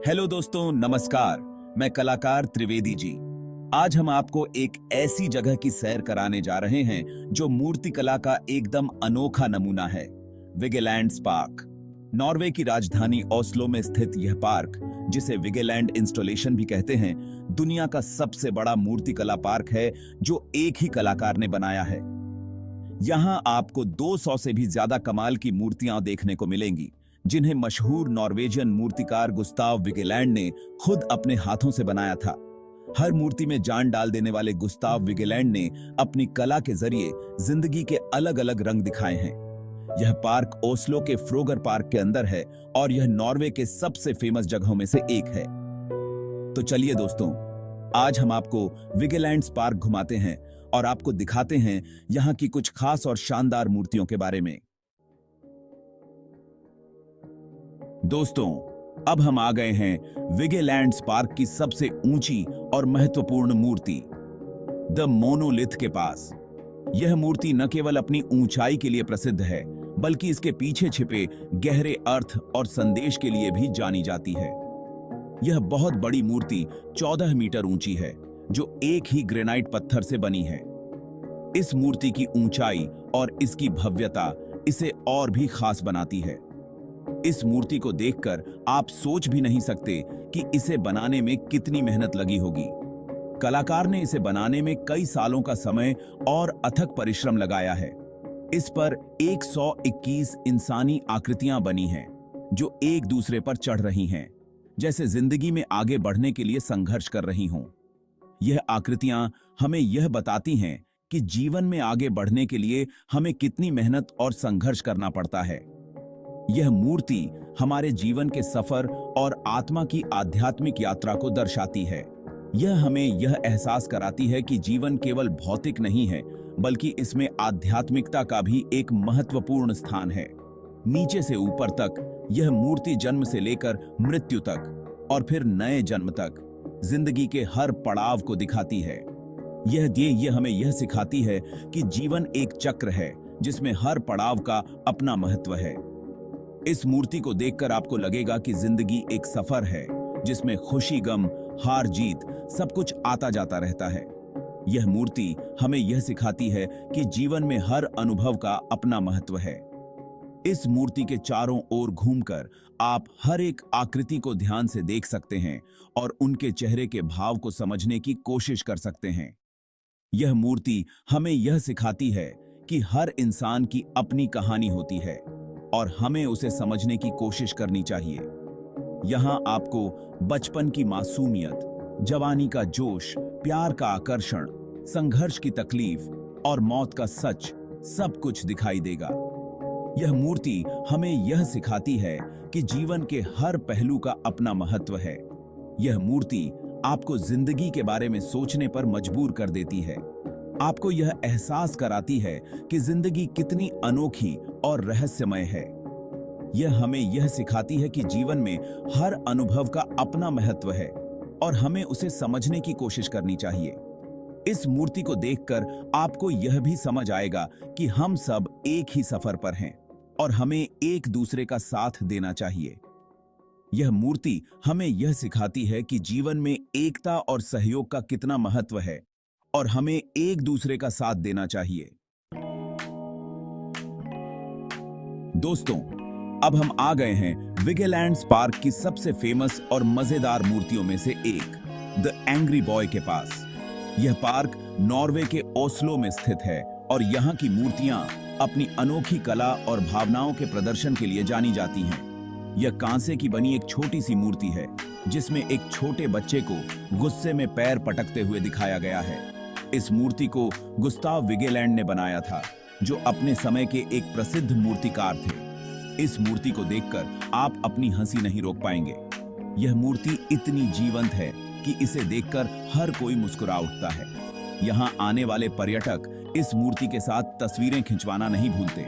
Hello दोस्तों, नमस्कार। मैं कलाकार त्रिवेदी जी। आज हम आपको एक ऐसी जगह की सैर कराने जा रहे हैं जो मूर्तिकला का एकदम अनोखा नमूना है, विगेलैंड्स पार्क। नॉर्वे की राजधानी ओस्लो में स्थित यह पार्क, जिसे विगेलैंड इंस्टॉलेशन भी कहते हैं, दुनिया का सबसे बड़ा मूर्तिकला पार्क है जो एक ही कलाकार ने बनाया है। यहाँ आपको 200 से भी ज्यादा कमाल की मूर्तियां देखने को मिलेंगी, जिन्हें मशहूर नॉर्वेजियन मूर्तिकार गुस्ताव विगेलैंड ने खुद अपने हाथों से बनाया था। हर मूर्ति में जान डाल देने वाले गुस्ताव विगेलैंड ने अपनी कला के जरिए जिंदगी के अलग अलग रंग दिखाए हैं। यह पार्क ओस्लो के फ्रोगर पार्क के अंदर है और यह नॉर्वे के सबसे फेमस जगहों में से एक है। तो चलिए दोस्तों, आज हम आपको विगेलैंड्स पार्क घुमाते हैं और आपको दिखाते हैं यहाँ की कुछ खास और शानदार मूर्तियों के बारे में। दोस्तों, अब हम आ गए हैं विगेलैंड्स पार्क की सबसे ऊंची और महत्वपूर्ण मूर्ति, द मोनोलिथ के पास। यह मूर्ति न केवल अपनी ऊंचाई के लिए प्रसिद्ध है, बल्कि इसके पीछे छिपे गहरे अर्थ और संदेश के लिए भी जानी जाती है। यह बहुत बड़ी मूर्ति 14 मीटर ऊंची है, जो एक ही ग्रेनाइट पत्थर से बनी है। इस मूर्ति की ऊंचाई और इसकी भव्यता इसे और भी खास बनाती है। इस मूर्ति को देखकर आप सोच भी नहीं सकते कि इसे बनाने में कितनी मेहनत लगी होगी। कलाकार ने इसे बनाने में कई सालों का समय और अथक परिश्रम लगाया है। इस पर 121 इंसानी आकृतियां बनी हैं, जो एक दूसरे पर चढ़ रही हैं, जैसे जिंदगी में आगे बढ़ने के लिए संघर्ष कर रही हों। यह आकृतियां हमें यह बताती हैं कि जीवन में आगे बढ़ने के लिए हमें कितनी मेहनत और संघर्ष करना पड़ता है। यह मूर्ति हमारे जीवन के सफर और आत्मा की आध्यात्मिक यात्रा को दर्शाती है। यह हमें यह एहसास कराती है कि जीवन केवल भौतिक नहीं है, बल्कि इसमें आध्यात्मिकता का भी एक महत्वपूर्ण स्थान है। नीचे से ऊपर तक यह मूर्ति जन्म से लेकर मृत्यु तक और फिर नए जन्म तक जिंदगी के हर पड़ाव को दिखाती है। यह हमें यह सिखाती है कि जीवन एक चक्र है, जिसमें हर पड़ाव का अपना महत्व है। इस मूर्ति को देखकर आपको लगेगा कि जिंदगी एक सफर है, जिसमें खुशी, गम, हार जीत सब कुछ आता जाता रहता है। यह मूर्ति हमें यह सिखाती है कि जीवन में हर अनुभव का अपना महत्व है। इस मूर्ति के चारों ओर घूमकर आप हर एक आकृति को ध्यान से देख सकते हैं और उनके चेहरे के भाव को समझने की कोशिश कर सकते हैं। यह मूर्ति हमें यह सिखाती है कि हर इंसान की अपनी कहानी होती है और हमें उसे समझने की कोशिश करनी चाहिए। यहाँ आपको बचपन की मासूमियत, जवानी का जोश, प्यार का आकर्षण, संघर्ष की तकलीफ और मौत का सच सब कुछ दिखाई देगा। यह मूर्ति हमें यह सिखाती है कि जीवन के हर पहलू का अपना महत्व है। यह मूर्ति आपको जिंदगी के बारे में सोचने पर मजबूर कर देती है। आपको यह एहसास कराती है कि जिंदगी कितनी अनोखी और रहस्यमय है। यह हमें यह सिखाती है कि जीवन में हर अनुभव का अपना महत्व है और हमें उसे समझने की कोशिश करनी चाहिए। इस मूर्ति को देखकर आपको यह भी समझ आएगा कि हम सब एक ही सफर पर हैं और हमें एक दूसरे का साथ देना चाहिए। यह मूर्ति हमें यह सिखाती है कि जीवन में एकता और सहयोग का कितना महत्व है और हमें एक दूसरे का साथ देना चाहिए। दोस्तों, अब हम आ गए हैं विगेलैंड्स पार्क की सबसे फेमस और मजेदार मूर्तियों में से एक, द एंग्री बॉय के पास। यह पार्क नॉर्वे के ओस्लो में स्थित है और यहाँ की मूर्तियां अपनी अनोखी कला और भावनाओं के प्रदर्शन के लिए जानी जाती हैं। यह कांसे की बनी एक छोटी सी मूर्ति है, जिसमें एक छोटे बच्चे को गुस्से में पैर पटकते हुए दिखाया गया है। इस मूर्ति को गुस्ताव विगेलैंड ने बनाया था, जो अपने समय के एक प्रसिद्ध मूर्तिकार थे। इस मूर्ति को देखकर आप अपनी हंसी नहीं रोक पाएंगे। यह मूर्ति इतनी जीवंत है कि इसे देखकर हर कोई मुस्कुरा उठता है। यहाँ आने वाले पर्यटक इस मूर्ति के साथ तस्वीरें खिंचवाना नहीं भूलते।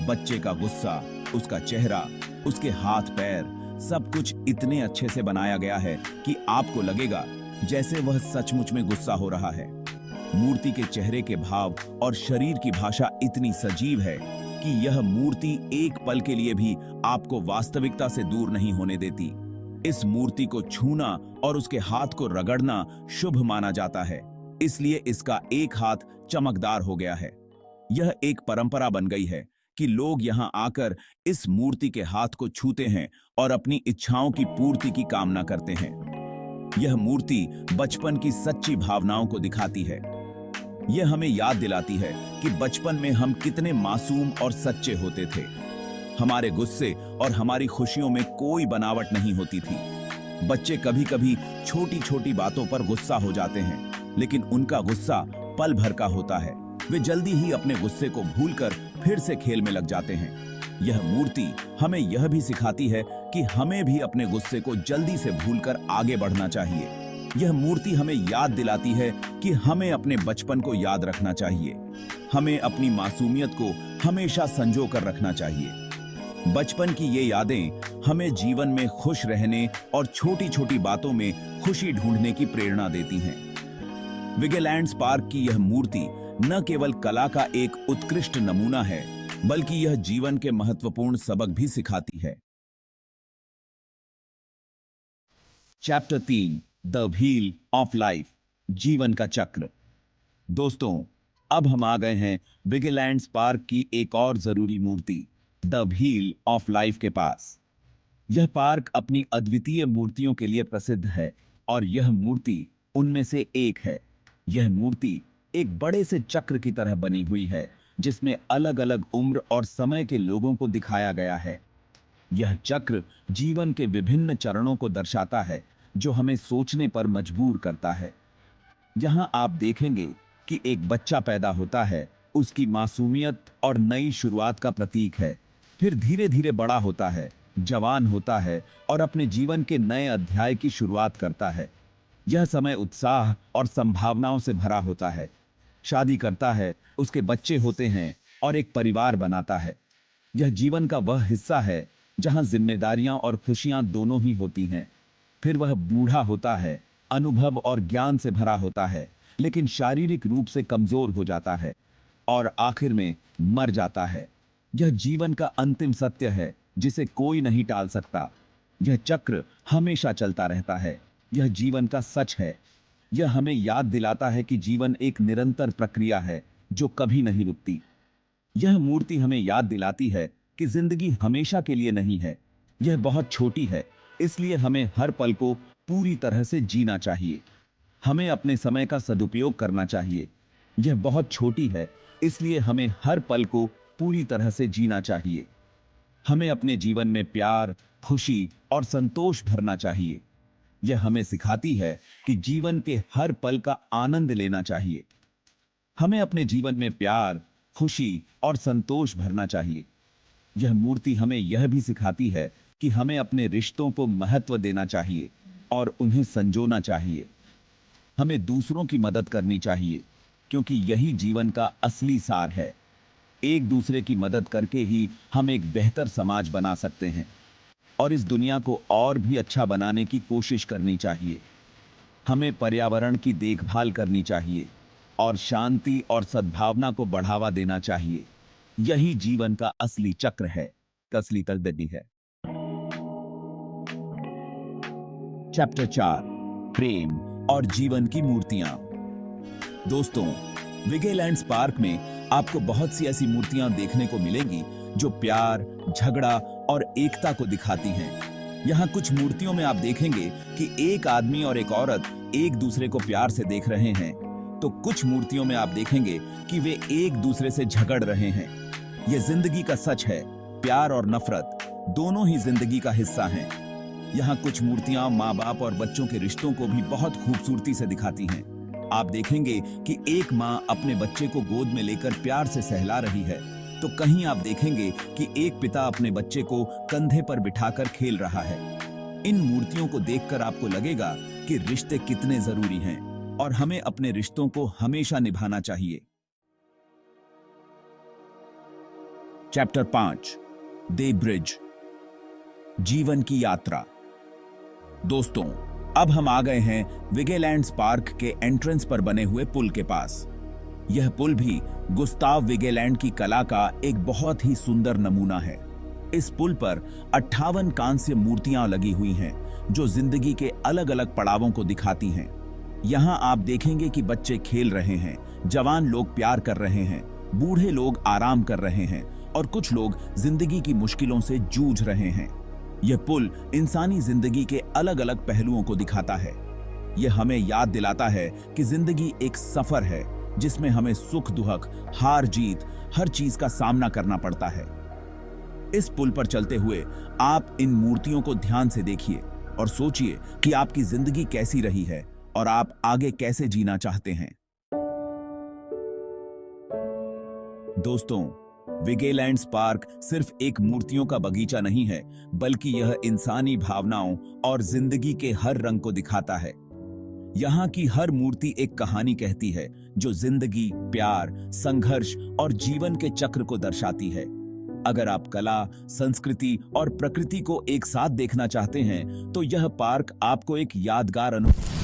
बच्चे का गुस्सा, उसका चेहरा, उसके हाथ पैर, सब कुछ इतने अच्छे से बनाया गया है कि आपको लगेगा जैसे वह सचमुच में गुस्सा हो रहा है। मूर्ति के चेहरे के भाव और शरीर की भाषा इतनी सजीव है कि यह मूर्ति एक पल के लिए भी आपको वास्तविकता से दूर नहीं होने देती। इस मूर्ति को छूना और उसके हाथ को रगड़ना शुभ माना जाता है, इसलिए इसका एक हाथ चमकदार हो गया है। यह एक परंपरा बन गई है कि लोग यहां आकर इस मूर्ति के हाथ को छूते हैं और अपनी इच्छाओं की पूर्ति की कामना करते हैं। यह मूर्ति बचपन की सच्ची भावनाओं को दिखाती है। यह हमें याद दिलाती है कि बचपन में हम कितने मासूम और सच्चे होते थे। हमारे गुस्से और हमारी खुशियों में कोई बनावट नहीं होती थी। बच्चे कभी कभी छोटी छोटी बातों पर गुस्सा हो जाते हैं, लेकिन उनका गुस्सा पल भर का होता है। वे जल्दी ही अपने गुस्से को भूलकर फिर से खेल में लग जाते हैं। यह मूर्ति हमें यह भी सिखाती है कि हमें भी अपने गुस्से को जल्दी से भूलकर आगे बढ़ना चाहिए। यह मूर्ति हमें याद दिलाती है कि हमें अपने बचपन को याद रखना चाहिए। हमें अपनी मासूमियत को हमेशा संजो कर रखना चाहिए। बचपन की ये यादें हमें जीवन में खुश रहने और छोटी छोटी बातों में खुशी ढूंढने की प्रेरणा देती हैं। विगेलैंड्स पार्क की यह मूर्ति न केवल कला का एक उत्कृष्ट नमूना है, बल्कि यह जीवन के महत्वपूर्ण सबक भी सिखाती है। Chapter 3, the wheel of life, जीवन का चक्र। दोस्तों, अब हम आ गए हैं विगेलैंड्स पार्क की एक और जरूरी मूर्ति, द व्हील ऑफ लाइफ के पास। यह पार्क अपनी अद्वितीय मूर्तियों के लिए प्रसिद्ध है और यह मूर्ति उनमें से एक है। यह मूर्ति एक बड़े से चक्र की तरह बनी हुई है, जिसमें अलग अलग उम्र और समय के लोगों को दिखाया गया है। यह चक्र जीवन के विभिन्न चरणों को दर्शाता है, जो हमें सोचने पर मजबूर करता है। जहां आप देखेंगे कि एक बच्चा पैदा होता है, उसकी मासूमियत और नई शुरुआत का प्रतीक है। फिर धीरे धीरे बड़ा होता है, जवान होता है और अपने जीवन के नए अध्याय की शुरुआत करता है। यह समय उत्साह और संभावनाओं से भरा होता है। शादी करता है, उसके बच्चे होते हैं और एक परिवार बनाता है। यह जीवन का वह हिस्सा है जहां जिम्मेदारियां और खुशियां दोनों ही होती हैं। फिर वह बूढ़ा होता है, अनुभव और ज्ञान से भरा होता है, लेकिन शारीरिक रूप से कमजोर हो जाता है और आखिर में मर जाता है। यह जीवन का अंतिम सत्य है, जिसे कोई नहीं टाल सकता। यह चक्र हमेशा चलता रहता है। यह जीवन का सच है। यह हमें याद दिलाता है कि जीवन एक निरंतर प्रक्रिया है जो कभी नहीं रुकती। यह मूर्ति हमें याद दिलाती है कि जिंदगी हमेशा के लिए नहीं है। यह बहुत छोटी है, इसलिए हमें हर पल को पूरी तरह से जीना चाहिए। हमें अपने समय का सदुपयोग करना चाहिए। यह बहुत छोटी है, इसलिए हमें हर पल को पूरी तरह से जीना चाहिए। हमें अपने जीवन में प्यार, खुशी और संतोष भरना चाहिए। यह हमें सिखाती है कि जीवन के हर पल का आनंद लेना चाहिए। हमें अपने जीवन में प्यार, खुशी और संतोष भरना चाहिए। यह मूर्ति हमें यह भी सिखाती है कि हमें अपने रिश्तों को महत्व देना चाहिए और उन्हें संजोना चाहिए। हमें दूसरों की मदद करनी चाहिए, क्योंकि यही जीवन का असली सार है। एक दूसरे की मदद करके ही हम एक बेहतर समाज बना सकते हैं और इस दुनिया को और भी अच्छा बनाने की कोशिश करनी चाहिए। हमें पर्यावरण की देखभाल करनी चाहिए और शांति और सद्भावना को बढ़ावा देना चाहिए। यही जीवन का असली चक्र है, असली तलददी है। चैप्टर 4, प्रेम और जीवन की मूर्तियां। दोस्तों, विगेलैंड्स पार्क में आपको बहुत सी ऐसी मूर्तियां देखने को मिलेंगी जो प्यार, झगड़ा और एकता को दिखाती हैं। यहाँ कुछ मूर्तियों में आप देखेंगे कि एक आदमी और एक औरत एक दूसरे को प्यार से देख रहे हैं, तो कुछ मूर्तियों में आप देखेंगे कि वे एक दूसरे से झगड़ रहे हैं। यह जिंदगी का सच है। प्यार और नफरत दोनों ही जिंदगी का हिस्सा हैं। यहाँ कुछ मूर्तियां माँ बाप और बच्चों के रिश्तों को भी बहुत खूबसूरती से दिखाती हैं। आप देखेंगे कि एक माँ अपने बच्चे को गोद में लेकर प्यार से सहला रही है, तो कहीं आप देखेंगे कि एक पिता अपने बच्चे को कंधे पर बिठाकर खेल रहा है। इन मूर्तियों को देखकर आपको लगेगा कि रिश्ते कितने जरूरी हैं और हमें अपने रिश्तों को हमेशा निभाना चाहिए। चैप्टर 5, दे ब्रिज, जीवन की यात्रा। दोस्तों, अब हम आ गए हैं विगेलैंड्स पार्क के एंट्रेंस पर बने हुए पुल के पास। यह पुल भी गुस्ताव विगेलैंड की कला का एक बहुत ही सुंदर नमूना है। इस पुल पर 58 कांस्य मूर्तियां लगी हुई हैं, जो जिंदगी के अलग अलग पड़ावों को दिखाती हैं। यहाँ आप देखेंगे कि बच्चे खेल रहे हैं, जवान लोग प्यार कर रहे हैं, बूढ़े लोग आराम कर रहे हैं और कुछ लोग जिंदगी की मुश्किलों से जूझ रहे हैं। यह पुल इंसानी जिंदगी के अलग अलग पहलुओं को दिखाता है। यह हमें याद दिलाता है कि जिंदगी एक सफर है, जिसमें हमें सुख दुख, हार जीत, हर चीज का सामना करना पड़ता है। इस पुल पर चलते हुए आप इन मूर्तियों को ध्यान से देखिए और सोचिए कि आपकी जिंदगी कैसी रही है और आप आगे कैसे जीना चाहते हैं। दोस्तों, विगेलैंड्स पार्क सिर्फ एक मूर्तियों का बगीचा नहीं है, बल्कि यह इंसानी भावनाओं और जिंदगी के हर रंग को दिखाता है। यहाँ की हर मूर्ति एक कहानी कहती है, जो जिंदगी, प्यार, संघर्ष और जीवन के चक्र को दर्शाती है। अगर आप कला, संस्कृति और प्रकृति को एक साथ देखना चाहते हैं, तो यह पार्क आपको एक यादगार अनुभव